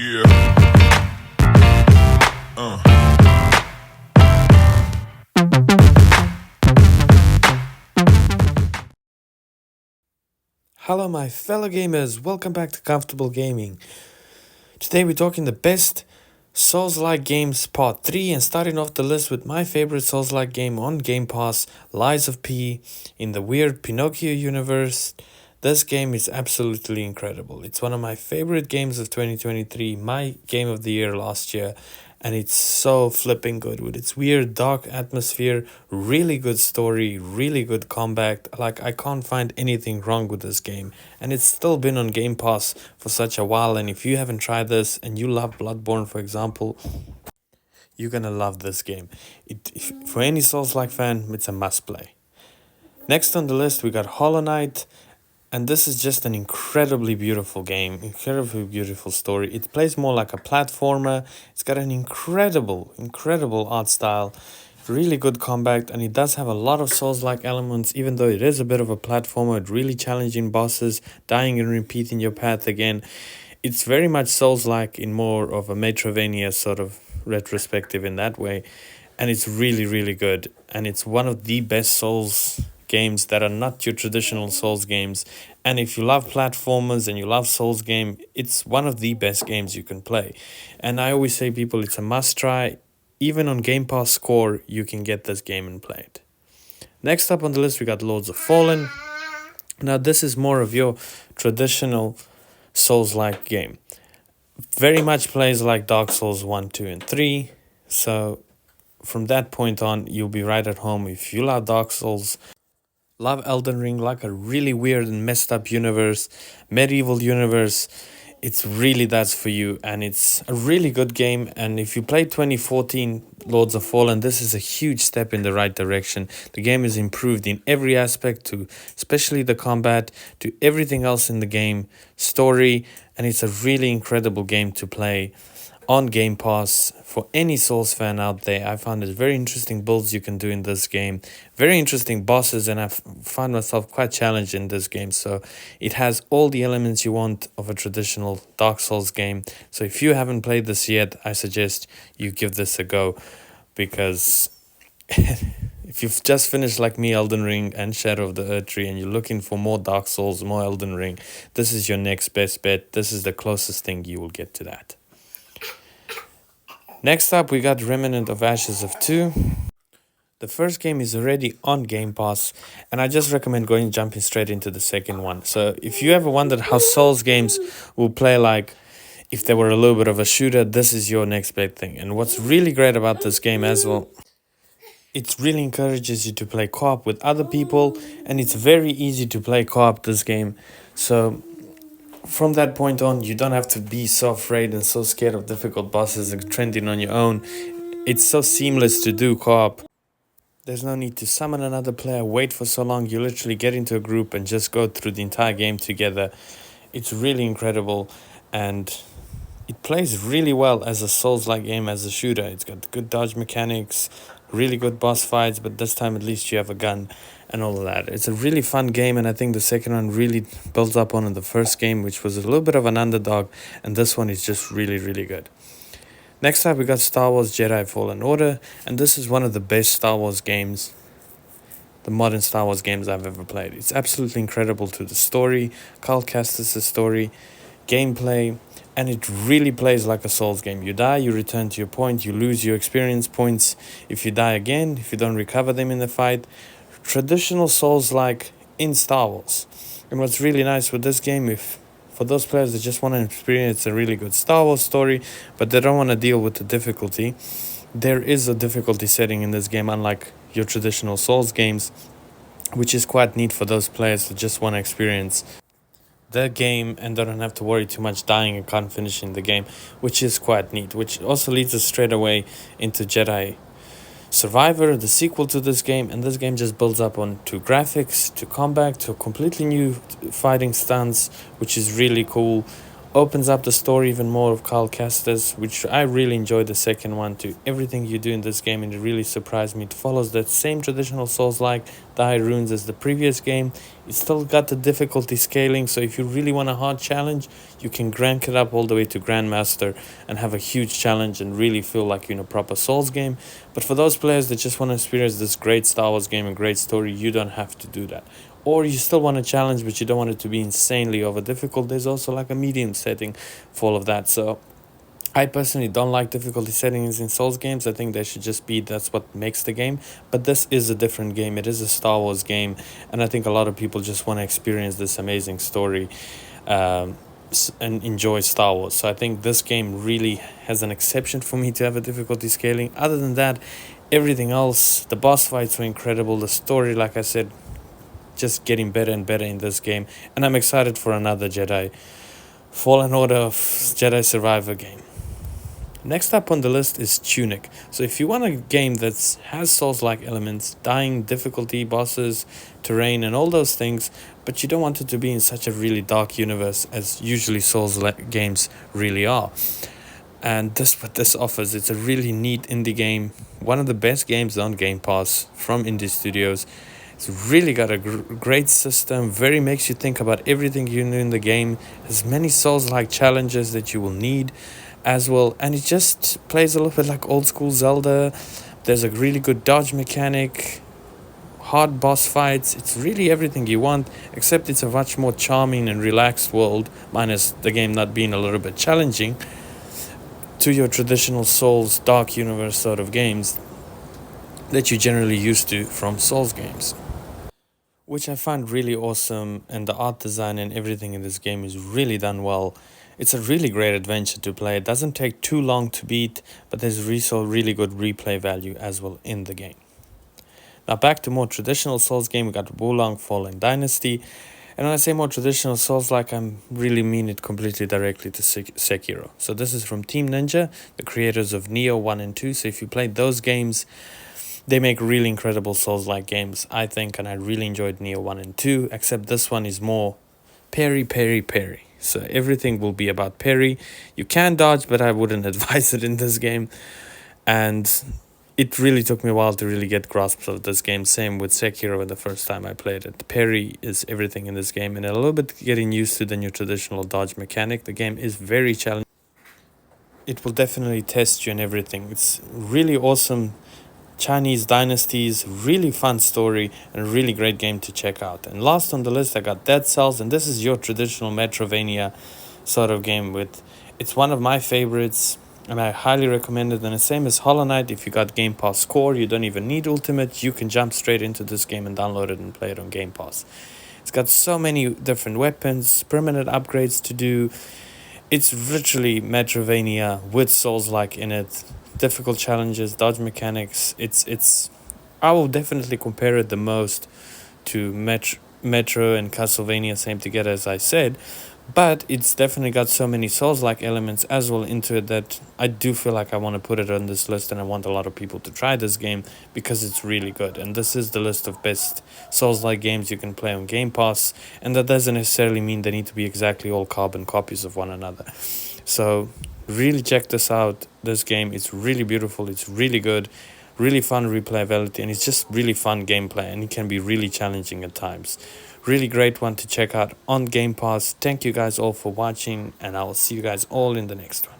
Yeah. Hello, my fellow gamers. Welcome back to Comfortable Gaming. Today, we're talking the best Souls-like games, part 3, and starting off the list with my favorite Souls-like game on Game Pass, Lies of P, in the weird Pinocchio universe. This game is absolutely incredible. It's one of my favorite games of 2023, my game of the year last year, and it's so flipping good with its weird dark atmosphere, really good story, really good combat. Like, I can't find anything wrong with this game, and it's still been on Game Pass for such a while. And if you haven't tried this and you love Bloodborne, for example, you're gonna love this game. For any Souls-like fan, it's a must play. Next on the list, we got Hollow Knight. And this is just an incredibly beautiful game, incredibly beautiful story. It plays more like a platformer. It's got an incredible art style, really good combat, and it does have a lot of Souls-like elements, even though it is a bit of a platformer with really challenging bosses, dying and repeating your path again. It's very much Souls-like in more of a Metroidvania sort of retrospective in that way, and it's really good. And it's one of the best Souls games that are not your traditional Souls games. And if you love platformers and you love Souls game, it's one of the best games you can play. And I always say people, it's a must try. Even on Game Pass Score, you can get this game and play it. Next up on the list, we got Lords of Fallen. Now, this is more of your traditional Souls-like game. Very much plays like Dark Souls 1, 2, and 3. So from that point on, you'll be right at home. If you love Dark Souls, love Elden Ring, like a really weird and messed up universe, medieval universe, it's really that's for you. And it's a really good game. And if you played 2014 Lords of Fallen, this is a huge step in the right direction. The game is improved in every aspect, to especially the combat, to everything else in the game, story, and it's a really incredible game to play on Game Pass for any Souls fan out there. I found it very interesting builds you can do in this game, very interesting bosses, and I found myself quite challenged in this game. So it has all the elements you want of a traditional Dark Souls game. So if you haven't played this yet, I suggest you give this a go, because if you've just finished like me Elden Ring and Shadow of the Erdtree and you're looking for more Dark Souls, more Elden Ring, this is your next best bet. This is the closest thing you will get to that. Next up, we got Remnant of Ashes of 2. The first game is already on Game Pass, and I just recommend jumping straight into the second one. So if you ever wondered how Souls games will play like if they were a little bit of a shooter, this is your next big thing. And what's really great about this game as well, it really encourages you to play co-op with other people, and it's very easy to play co-op this game. So from that point on, you don't have to be so afraid and so scared of difficult bosses and trending on your own. It's so seamless to do co-op. There's no need to summon another player, wait for so long. You literally get into a group and just go through the entire game together. It's really incredible, and it plays really well as a Souls-like game, as a shooter. It's got good dodge mechanics, really good boss fights, but this time at least you have a gun and all of that. It's a really fun game, and I think the second one really builds up on the first game, which was a little bit of an underdog, and this one is just really good. Next up, we got Star Wars Jedi Fallen Order, and this is one of the best Star Wars games, the modern Star Wars games I've ever played. It's absolutely incredible to the story, Carl Kestis' story, gameplay, and it really plays like a Souls game. You die, you return to your point, you lose your experience points. If you die again, if you don't recover them in the fight, traditional Souls-like in Star Wars. And what's really nice with this game, if for those players that just want to experience a really good Star Wars story, but they don't want to deal with the difficulty, there is a difficulty setting in this game, unlike your traditional Souls games, which is quite neat for those players that just want to experience the game and don't have to worry too much dying and can't finishing the game, which is quite neat, which also leads us straight away into Jedi Survivor, the sequel to this game. And this game just builds up on to graphics, to combat, to a completely new fighting stance, which is really cool. opens up the story even more of Carl Kestis, which I really enjoyed the second one too. Everything you do in this game, and it really surprised me. It follows that same traditional Souls-like, the high runes as the previous game. It's still got the difficulty scaling, so if you really want a hard challenge, you can crank it up all the way to Grandmaster and have a huge challenge and really feel like you're in a proper Souls game. But for those players that just want to experience this great Star Wars game and great story, you don't have to do that. Or you still want a challenge but you don't want it to be insanely over difficult, there's also like a medium setting for all of that. So I personally don't like difficulty settings in Souls games. I think they should just be, that's what makes the game. But this is a different game. It is a Star Wars game, and I think a lot of people just want to experience this amazing story and enjoy Star Wars. So I think this game really has an exception for me to have a difficulty scaling. Other than that, everything else, the boss fights were incredible. The story, like I said, just getting better and better in this game, and I'm excited for another Jedi Fallen Order of Jedi Survivor game. Next up on the list is Tunic. So if you want a game that has Souls-like elements, dying, difficulty, bosses, terrain, and all those things, but you don't want it to be in such a really dark universe as usually Souls-like games really are, and this what this offers. It's a really neat indie game, one of the best games on Game Pass from indie studios. It's really got a great system, very makes you think about everything you do in the game. There's many Souls-like challenges that you will need as well, and it just plays a little bit like old school Zelda. There's a really good dodge mechanic, hard boss fights. It's really everything you want, except it's a much more charming and relaxed world, minus the game not being a little bit challenging to your traditional Souls dark universe sort of games that you generally used to from Souls games, which I find really awesome. And the art design and everything in this game is really done well. It's a really great adventure to play. It doesn't take too long to beat, but there's also really good replay value as well in the game. Now back to more traditional Souls game, we got Wulong Fallen Dynasty. And when I say more traditional Souls-like, I really mean it completely directly to Sekiro. So this is from Team Ninja, the creators of Neo 1 and 2. So if you played those games, they make really incredible Souls-like games, I think, and I really enjoyed Neo 1 and 2, except this one is more parry, parry, parry. So everything will be about parry. You can dodge, but I wouldn't advise it in this game. And it really took me a while to really get grasp of this game. Same with Sekiro the first time I played it. Parry is everything in this game, and a little bit getting used to the new traditional dodge mechanic. The game is very challenging. It will definitely test you and everything. It's really awesome Chinese dynasties, really fun story, and a really great game to check out. And last on the list, I got Dead Cells, and this is your traditional Metrovania sort of game. It's one of my favorites, and I highly recommend it. And the same as Hollow Knight, if you got Game Pass Core, you don't even need Ultimate. You can jump straight into this game and download it and play it on Game Pass. It's got so many different weapons, permanent upgrades to do. It's literally Metrovania with Souls-like in it. Difficult challenges, dodge mechanics. It's I will definitely compare it the most to Metro and Castlevania, same together as I said. But it's definitely got so many Souls-like elements as well into it that I do feel like I want to put it on this list, and I want a lot of people to try this game because it's really good. And this is the list of best Souls-like games you can play on Game Pass, and that doesn't necessarily mean they need to be exactly all carbon copies of one another. So really check this out. This game is really beautiful, it's really good, really fun replayability, and it's just really fun gameplay, and it can be really challenging at times. Really great one to check out on Game Pass. Thank you guys all for watching, and I will see you guys all in the next one.